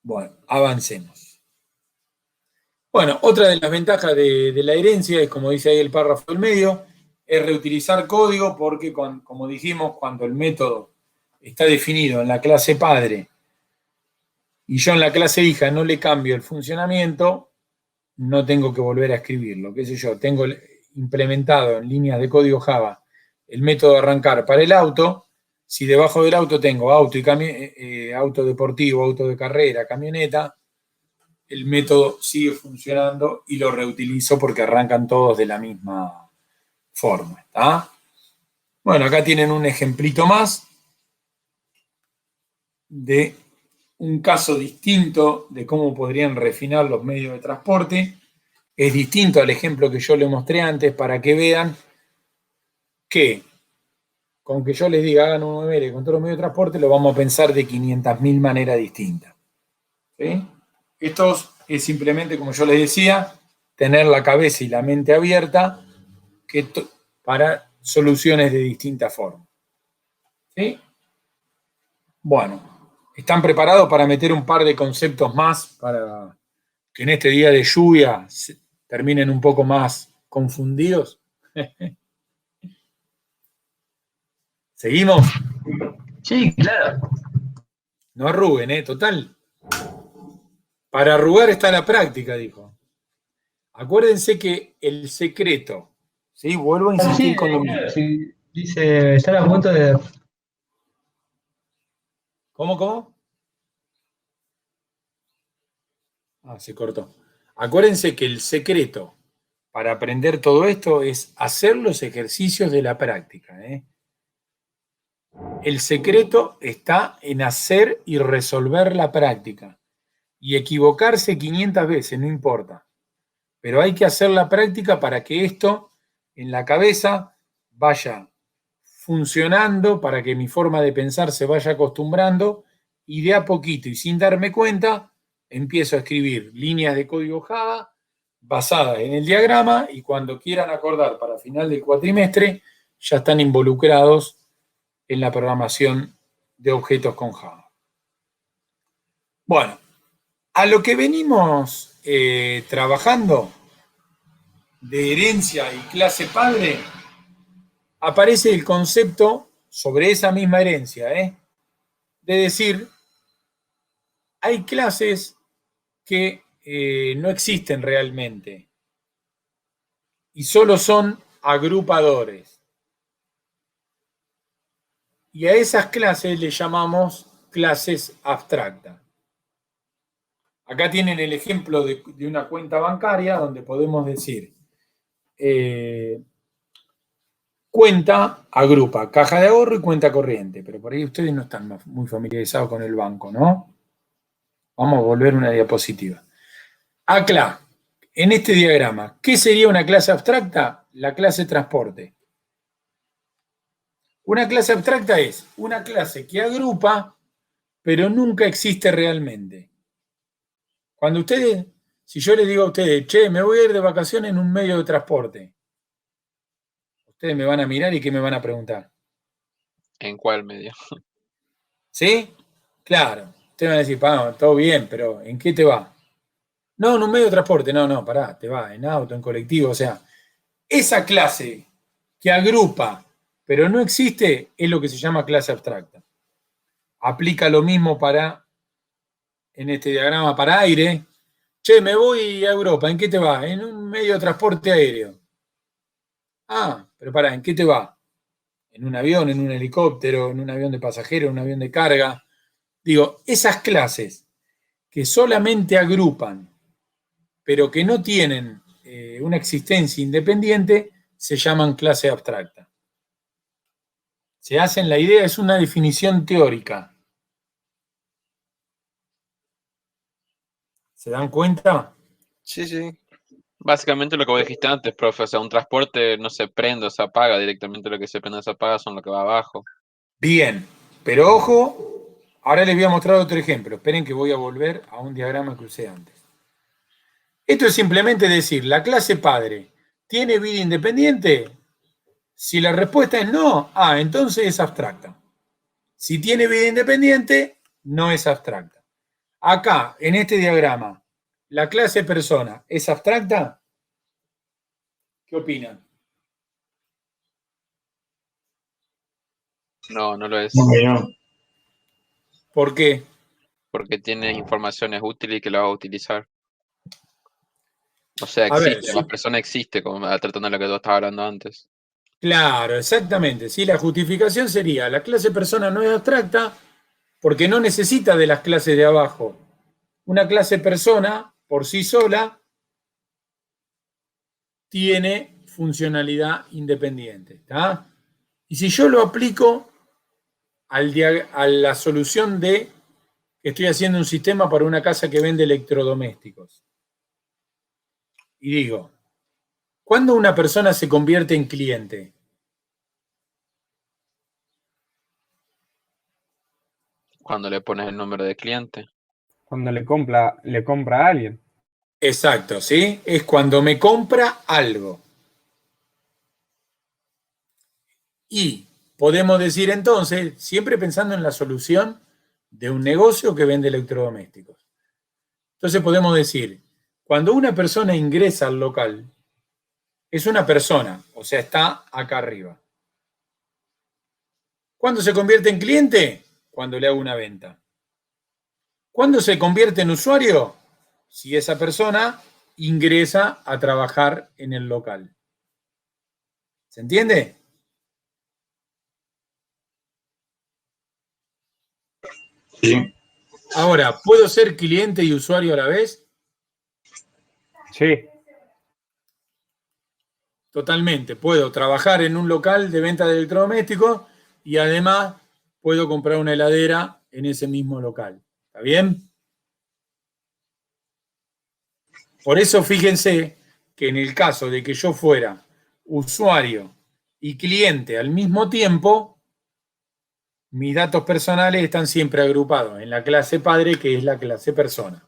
Speaker 1: Bueno, avancemos. Bueno, otra de las ventajas de la herencia es, como dice ahí el párrafo del medio, es reutilizar código porque, como dijimos, cuando el método está definido en la clase padre y yo en la clase hija no le cambio el funcionamiento, no tengo que volver a escribirlo. ¿Qué sé yo? Tengo implementado en líneas de código Java el método de arrancar para el auto. Si debajo del auto tengo auto y auto deportivo, auto de carrera, camioneta, el método sigue funcionando y lo reutilizo porque arrancan todos de la misma forma. ¿Está? Bueno, acá tienen un ejemplito más de un caso distinto de cómo podrían refinar los medios de transporte. Es distinto al ejemplo que yo les mostré antes para que vean que con que yo les diga hagan un UML con todos los medios de transporte lo vamos a pensar de 500.000 maneras distintas. ¿Sí? Esto es simplemente, como yo les decía, tener la cabeza y la mente abierta para soluciones de distintas formas. ¿Sí? Bueno, ¿están preparados para meter un par de conceptos más para que en este día de lluvia terminen un poco más confundidos? ¿Seguimos?
Speaker 2: Sí, claro.
Speaker 1: No arruguen, total. Para arrugar está la práctica, dijo. Acuérdense que el secreto, ¿sí? Vuelvo a insistir
Speaker 2: Sí,
Speaker 1: con lo mismo.
Speaker 2: claro, sí. Dice, están a punto de...
Speaker 1: ¿Cómo? Ah, se cortó. Acuérdense que el secreto para aprender todo esto es hacer los ejercicios de la práctica. El secreto está en hacer y resolver la práctica. Y equivocarse 500 veces, no importa. Pero hay que hacer la práctica para que esto en la cabeza vaya funcionando, para que mi forma de pensar se vaya acostumbrando y de a poquito y sin darme cuenta empiezo a escribir líneas de código Java basadas en el diagrama y cuando quieran acordar para final del cuatrimestre ya están involucrados en la programación de objetos con Java. Bueno, a lo que venimos trabajando de herencia y clase padre, aparece el concepto sobre esa misma herencia, de decir, hay clases que no existen realmente y solo son agrupadores. Y a esas clases le llamamos clases abstractas. Acá tienen el ejemplo de una cuenta bancaria donde podemos decir cuenta agrupa caja de ahorro y cuenta corriente, pero por ahí ustedes no están muy familiarizados con el banco, ¿no? Vamos a volver una diapositiva. Acá, en este diagrama, ¿qué sería una clase abstracta? La clase transporte. Una clase abstracta es una clase que agrupa, pero nunca existe realmente. Cuando ustedes, si yo les digo a ustedes, che, me voy a ir de vacaciones en un medio de transporte, ustedes me van a mirar y ¿qué me van a preguntar?
Speaker 4: ¿En cuál medio?
Speaker 1: ¿Sí? Claro. Ustedes van a decir, todo bien, pero ¿en qué te va? No, en un medio de transporte, no, pará, te va, en auto, en colectivo, o sea, esa clase que agrupa, pero no existe, es lo que se llama clase abstracta. Aplica lo mismo en este diagrama para aire. Che, me voy a Europa, ¿en qué te va? En un medio de transporte aéreo. Ah, pero pará, ¿en qué te va? En un avión, en un helicóptero, en un avión de pasajeros, en un avión de carga. Digo, esas clases que solamente agrupan, pero que no tienen una existencia independiente, se llaman clase abstracta. Se hacen la idea, es una definición teórica. ¿Se dan cuenta?
Speaker 5: Sí, sí.
Speaker 4: Básicamente lo que vos dijiste antes, profe, o sea, un transporte no se prende o se apaga, directamente lo que se prende o se apaga son lo que va abajo.
Speaker 1: Bien, pero ojo, ahora les voy a mostrar otro ejemplo. Esperen que voy a volver a un diagrama que usé antes. Esto es simplemente decir, ¿la clase padre tiene vida independiente? Si la respuesta es no, entonces es abstracta. Si tiene vida independiente, no es abstracta. Acá, en este diagrama, ¿la clase persona es abstracta? ¿Qué opinan?
Speaker 4: No, no lo es,
Speaker 3: No.
Speaker 1: ¿Por qué?
Speaker 4: porque tiene informaciones útiles y que la va a utilizar. O sea,
Speaker 1: A ver,
Speaker 4: existe, la persona existe, como tratando de lo que tú estabas hablando antes.
Speaker 1: claro, exactamente. Sí, la justificación sería, la clase persona no es abstracta porque no necesita de las clases de abajo. Una clase persona, por sí sola, tiene funcionalidad independiente. ¿Tá? Y si yo lo aplico a la solución de que estoy haciendo un sistema para una casa que vende electrodomésticos, y digo, ¿cuándo una persona se convierte en cliente?
Speaker 4: Cuando le pones el número de cliente.
Speaker 7: Cuando le compra a alguien.
Speaker 1: Exacto, ¿sí? Es cuando me compra algo. Y podemos decir entonces, siempre pensando en la solución de un negocio que vende electrodomésticos. Entonces podemos decir, cuando una persona ingresa al local, es una persona, o sea, está acá arriba. ¿Cuándo se convierte en cliente? Cuando le hago una venta. ¿Cuándo se convierte en usuario? Si esa persona ingresa a trabajar en el local. ¿Se entiende?
Speaker 3: Sí.
Speaker 1: Ahora, ¿puedo ser cliente y usuario a la vez?
Speaker 7: Sí.
Speaker 1: Totalmente. Puedo trabajar en un local de venta de electrodomésticos y además puedo comprar una heladera en ese mismo local. ¿Está bien? Por eso fíjense que en el caso de que yo fuera usuario y cliente al mismo tiempo, mis datos personales están siempre agrupados en la clase padre, que es la clase persona.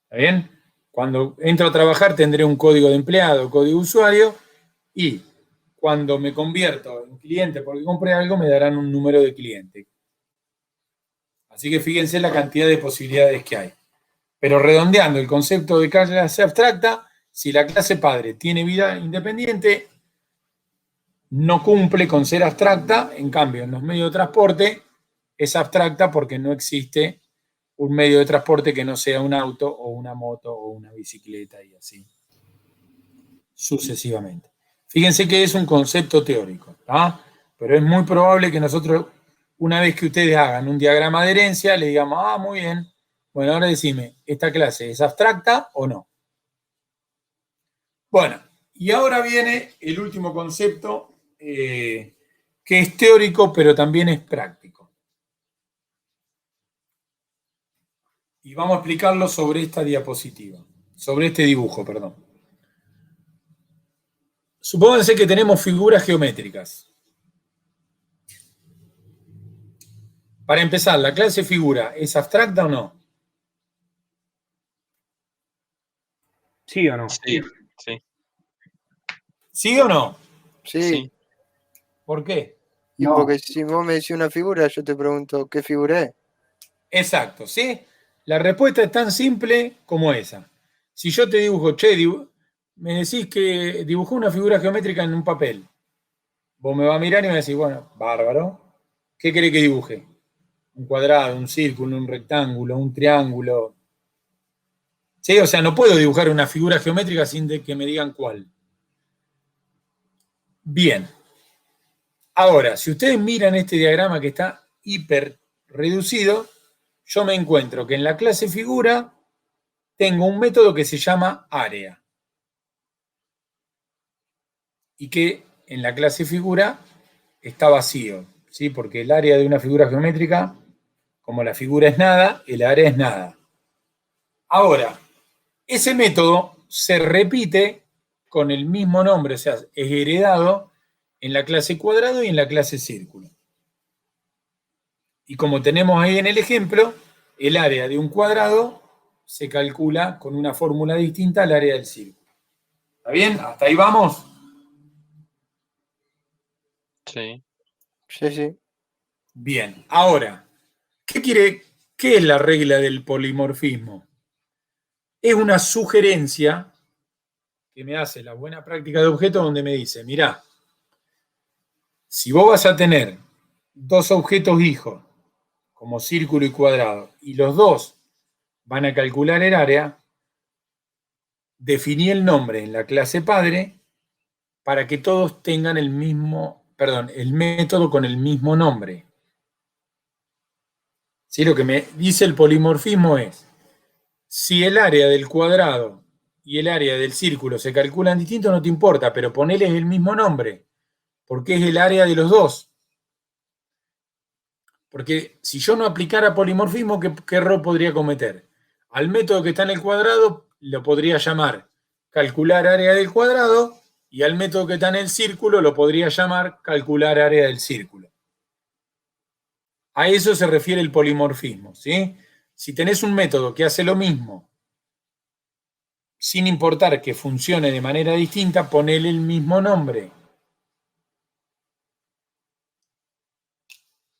Speaker 1: ¿Está bien? Cuando entro a trabajar tendré un código de empleado, código de usuario, y cuando me convierto en cliente porque compré algo, me darán un número de cliente. Así que fíjense la cantidad de posibilidades que hay. Pero redondeando el concepto de clase abstracta, si la clase padre tiene vida independiente, no cumple con ser abstracta, en cambio en los medios de transporte es abstracta porque no existe un medio de transporte que no sea un auto o una moto o una bicicleta y así sucesivamente. Fíjense que es un concepto teórico, ¿tá? Pero es muy probable que nosotros, una vez que ustedes hagan un diagrama de herencia, le digamos, muy bien, bueno, ahora decime, ¿esta clase es abstracta o no? Bueno, y ahora viene el último concepto que es teórico, pero también es práctico. Y vamos a explicarlo sobre esta diapositiva, sobre este dibujo, perdón. Supónganse que tenemos figuras geométricas. Para empezar, ¿la clase figura es abstracta o no?
Speaker 7: ¿Sí o no?
Speaker 4: Sí, sí,
Speaker 1: ¿Sí o no?
Speaker 5: Sí.
Speaker 4: sí.
Speaker 1: ¿Por qué?
Speaker 5: Y
Speaker 2: No.
Speaker 5: porque si vos me decís una figura, yo te pregunto, ¿qué figura es?
Speaker 1: Exacto, ¿sí? La respuesta es tan simple como esa. Si yo te dibujo, che, me decís que dibujó una figura geométrica en un papel. Vos me vas a mirar y me decís, bueno, bárbaro. ¿Qué querés que dibuje? Un cuadrado, un círculo, un rectángulo, un triángulo. ¿Sí? O sea, no puedo dibujar una figura geométrica sin que me digan cuál. Bien. Ahora, si ustedes miran este diagrama que está hiper reducido, yo me encuentro que en la clase figura tengo un método que se llama área. Y que en la clase figura está vacío, ¿sí? Porque el área de una figura geométrica, como la figura es nada, el área es nada. Ahora, ese método se repite con el mismo nombre, o sea, es heredado en la clase cuadrado y en la clase círculo. Y como tenemos ahí en el ejemplo, el área de un cuadrado se calcula con una fórmula distinta al área del círculo. ¿Está bien? ¿Hasta ahí vamos?
Speaker 4: Sí.
Speaker 5: Sí, sí.
Speaker 1: Bien. Ahora, ¿qué es la regla del polimorfismo? Es una sugerencia que me hace la buena práctica de objetos donde me dice, mirá, si vos vas a tener dos objetos hijos, como círculo y cuadrado, y los dos van a calcular el área, definí el nombre en la clase padre para que todos tengan el método con el mismo nombre. ¿Sí? Lo que me dice el polimorfismo es, si el área del cuadrado y el área del círculo se calculan distintos, no te importa, pero poneles el mismo nombre, porque es el área de los dos. Porque si yo no aplicara polimorfismo, ¿qué error podría cometer? Al método que está en el cuadrado lo podría llamar calcular área del cuadrado y al método que está en el círculo lo podría llamar calcular área del círculo. A eso se refiere el polimorfismo, ¿sí? Si tenés un método que hace lo mismo, sin importar que funcione de manera distinta, ponele el mismo nombre.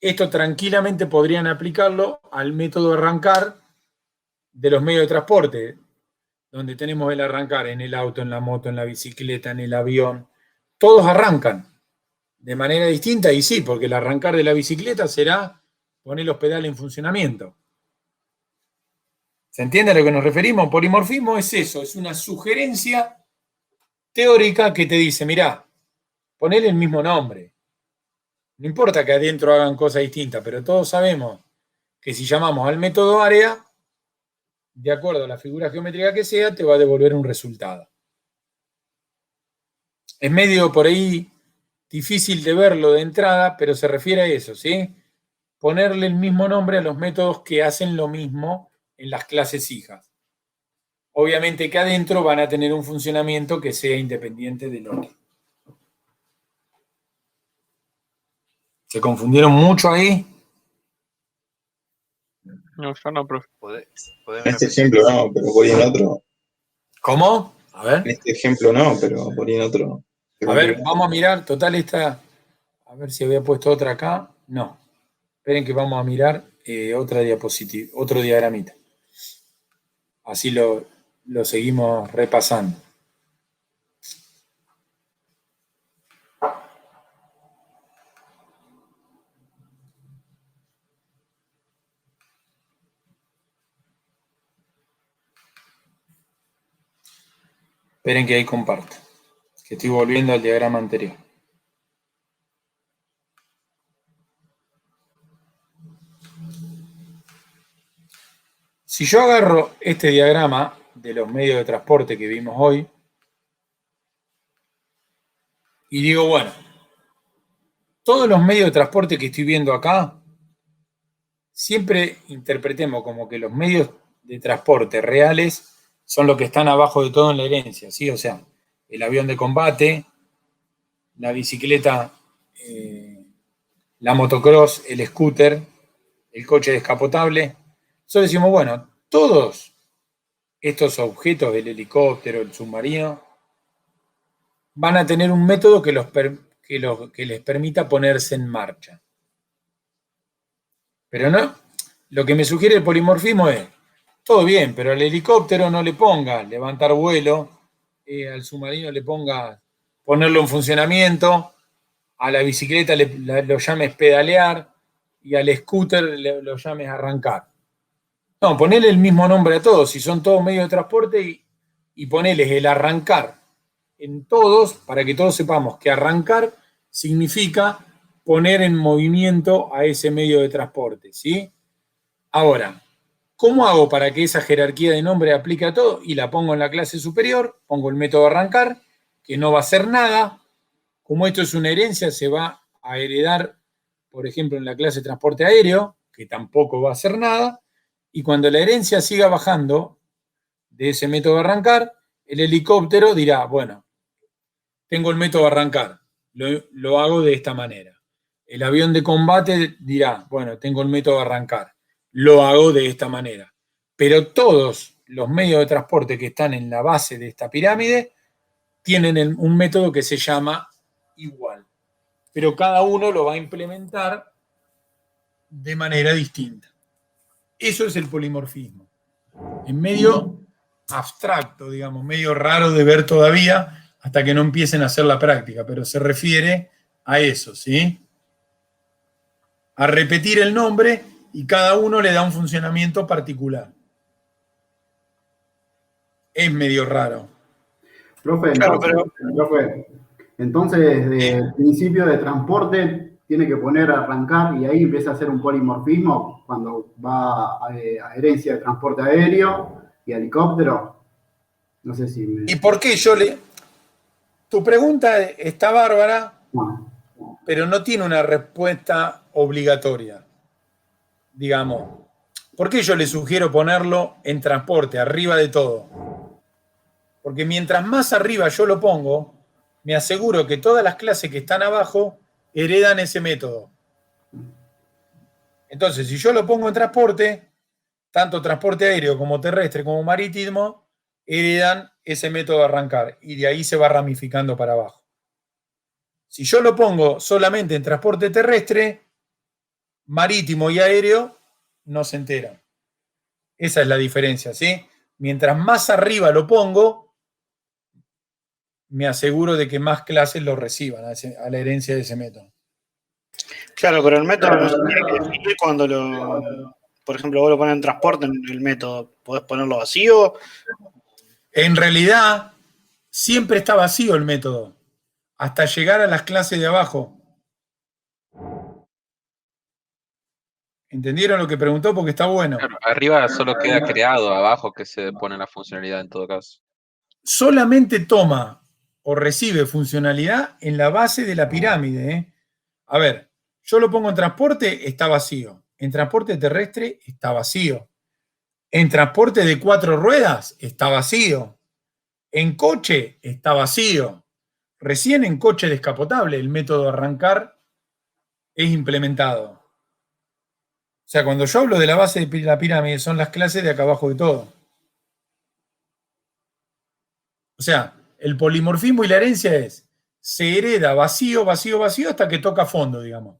Speaker 1: Esto tranquilamente podrían aplicarlo al método arrancar de los medios de transporte, donde tenemos el arrancar en el auto, en la moto, en la bicicleta, en el avión. Todos arrancan de manera distinta y sí, porque el arrancar de la bicicleta será poner los pedales en funcionamiento. ¿Se entiende a lo que nos referimos? Polimorfismo es eso, es una sugerencia teórica que te dice, mirá, ponele el mismo nombre. No importa que adentro hagan cosas distintas, pero todos sabemos que si llamamos al método área, de acuerdo a la figura geométrica que sea, te va a devolver un resultado. Es medio por ahí difícil de verlo de entrada, pero se refiere a eso, ¿sí? Ponerle el mismo nombre a los métodos que hacen lo mismo en las clases hijas. Obviamente que adentro van a tener un funcionamiento que sea independiente del otro. ¿Se confundieron mucho ahí?
Speaker 4: No, yo no, profe.
Speaker 8: ¿Podés
Speaker 3: En este ejemplo no, pero por ahí en otro.
Speaker 1: ¿Cómo? A
Speaker 3: En
Speaker 1: ver.
Speaker 3: este ejemplo no, pero por ahí en otro.
Speaker 1: A ver, vamos a mirar. Total esta... A ver si había puesto otra acá. No. Esperen que vamos a mirar otra diapositiva, otro diagramita. Así lo seguimos repasando. Esperen que ahí comparto. Que estoy volviendo al diagrama anterior. Si yo agarro este diagrama de los medios de transporte que vimos hoy y digo, bueno, todos los medios de transporte que estoy viendo acá, siempre interpretemos como que los medios de transporte reales son los que están abajo de todo en la herencia, ¿sí? O sea, el avión de combate, la bicicleta, la motocross, el scooter, el coche descapotable. Entonces decimos, bueno, todos estos objetos, el helicóptero, el submarino, van a tener un método que les permita ponerse en marcha. Pero no, lo que me sugiere el polimorfismo es, todo bien, pero al helicóptero no le ponga levantar vuelo, al submarino le ponga ponerlo en funcionamiento, a la bicicleta lo llames pedalear y al scooter lo llames arrancar. No, ponele el mismo nombre a todos, si son todos medios de transporte y poneles el arrancar en todos para que todos sepamos que arrancar significa poner en movimiento a ese medio de transporte, ¿sí? Ahora, ¿cómo hago para que esa jerarquía de nombre aplique a todo? Y la pongo en la clase superior, pongo el método arrancar, que no va a hacer nada. Como esto es una herencia, se va a heredar, por ejemplo, en la clase de transporte aéreo, que tampoco va a hacer nada. Y cuando la herencia siga bajando de ese método arrancar, el helicóptero dirá, bueno, tengo el método arrancar, lo hago de esta manera. El avión de combate dirá, bueno, tengo el método arrancar, lo hago de esta manera. Pero todos los medios de transporte que están en la base de esta pirámide tienen un método que se llama igual. Pero cada uno lo va a implementar de manera distinta. Eso es el polimorfismo. En medio abstracto, digamos, medio raro de ver todavía hasta que no empiecen a hacer la práctica, pero se refiere a eso, ¿sí? A repetir el nombre y cada uno le da un funcionamiento particular. Es medio raro.
Speaker 9: Profe,
Speaker 6: Claro,
Speaker 9: entonces desde el principio de transporte tiene que poner arrancar y ahí empieza a hacer un polimorfismo cuando va a herencia de transporte aéreo y helicóptero. No sé si me...
Speaker 1: ¿Y por qué yo le...? Tu pregunta está bárbara,
Speaker 9: Bueno,
Speaker 1: pero no tiene una respuesta obligatoria. Digamos, ¿por qué yo le sugiero ponerlo en transporte, arriba de todo? Porque mientras más arriba yo lo pongo, me aseguro que todas las clases que están abajo heredan ese método. Entonces, si yo lo pongo en transporte, tanto transporte aéreo como terrestre como marítimo, heredan ese método de arrancar y de ahí se va ramificando para abajo. Si yo lo pongo solamente en transporte terrestre, marítimo y aéreo, no se enteran. Esa es la diferencia, ¿sí? Mientras más arriba lo pongo, me aseguro de que más clases lo reciban a la herencia de ese método.
Speaker 6: Claro, pero el método no se tiene que definir cuando por ejemplo, vos lo pones en transporte, en el método, ¿podés ponerlo vacío?
Speaker 1: En realidad, siempre está vacío el método, hasta llegar a las clases de abajo. ¿Entendieron lo que preguntó? Porque está bueno.
Speaker 4: Claro, arriba solo queda creado, abajo que se pone la funcionalidad en todo caso.
Speaker 1: Solamente toma o recibe funcionalidad en la base de la pirámide, ¿eh? A ver, yo lo pongo en transporte, está vacío. En transporte terrestre, está vacío. En transporte de 4 ruedas, está vacío. En coche, está vacío. Recién en coche descapotable, el método de arrancar es implementado. O sea, cuando yo hablo de la base de la pirámide, son las clases de acá abajo de todo. O sea, el polimorfismo y la herencia se hereda vacío, vacío, vacío hasta que toca fondo, digamos.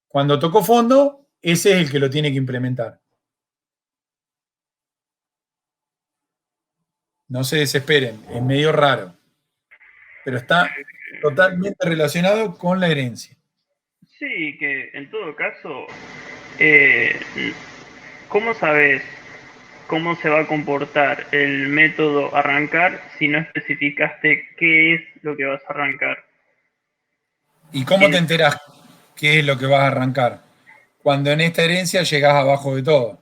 Speaker 1: Cuando tocó fondo, ese es el que lo tiene que implementar. No se desesperen, es medio raro, pero está totalmente relacionado con la herencia.
Speaker 10: Sí, que en todo caso, ¿cómo sabes cómo se va a comportar el método arrancar si no especificaste qué es lo que vas a arrancar?
Speaker 1: ¿Y cómo te enterás qué es lo que vas a arrancar? Cuando en esta herencia llegás abajo de todo.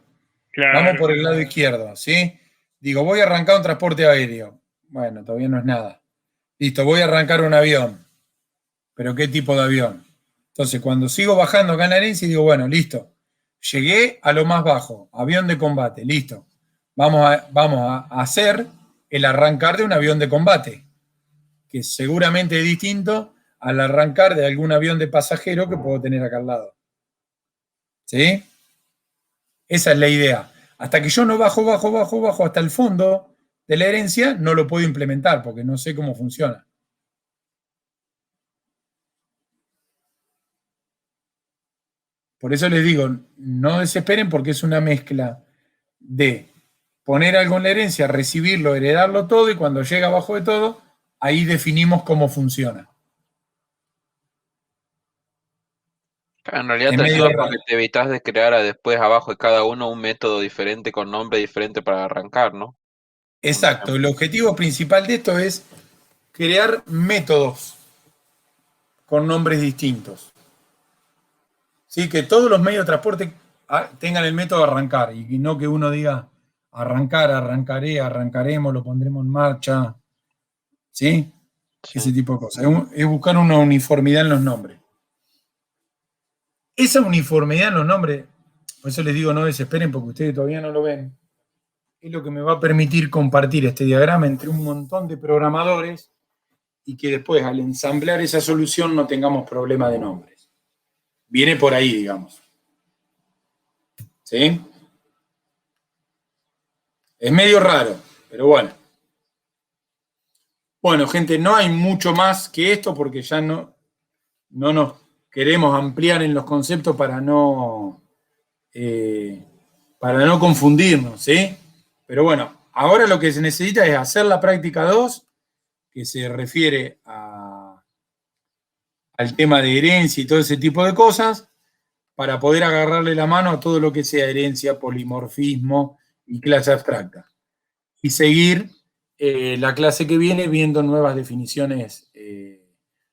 Speaker 10: Claro.
Speaker 1: Vamos por el lado izquierdo, ¿sí? Digo, voy a arrancar un transporte aéreo. Bueno, todavía no es nada. Listo, voy a arrancar un avión. ¿Pero qué tipo de avión? Entonces, cuando sigo bajando acá en la herencia, digo, bueno, listo. Llegué a lo más bajo, avión de combate, listo. Vamos a hacer el arrancar de un avión de combate, que seguramente es distinto al arrancar de algún avión de pasajero que puedo tener acá al lado. ¿Sí? Esa es la idea. Hasta que yo no bajo hasta el fondo de la herencia, no lo puedo implementar porque no sé cómo funciona. Por eso les digo, no desesperen porque es una mezcla de poner algo en la herencia, recibirlo, heredarlo todo, y cuando llega abajo de todo, ahí definimos cómo funciona.
Speaker 4: En realidad
Speaker 1: Es
Speaker 4: te
Speaker 1: medio
Speaker 4: ayuda
Speaker 1: raro.
Speaker 4: porque te evitas de crear después abajo de cada uno un método diferente con nombre diferente para arrancar, ¿no?
Speaker 1: Exacto, el objetivo principal de esto es crear métodos con nombres distintos. ¿Sí? Que todos los medios de transporte tengan el método arrancar, y no que uno diga arrancar, arrancaré, arrancaremos, lo pondremos en marcha. ¿Sí? Ese tipo de cosas. Es buscar una uniformidad en los nombres. Esa uniformidad en los nombres, por eso les digo, no desesperen porque ustedes todavía no lo ven, es lo que me va a permitir compartir este diagrama entre un montón de programadores y que después, al ensamblar esa solución, no tengamos problema de nombres. Viene por ahí, digamos. ¿Sí? Es medio raro, pero bueno. Bueno, gente, no hay mucho más que esto porque ya no nos queremos ampliar en los conceptos para no confundirnos, ¿sí? Pero bueno, ahora lo que se necesita es hacer la práctica 2, que se refiere al tema de herencia y todo ese tipo de cosas, para poder agarrarle la mano a todo lo que sea herencia, polimorfismo y clase abstracta. Y seguir la clase que viene viendo nuevas definiciones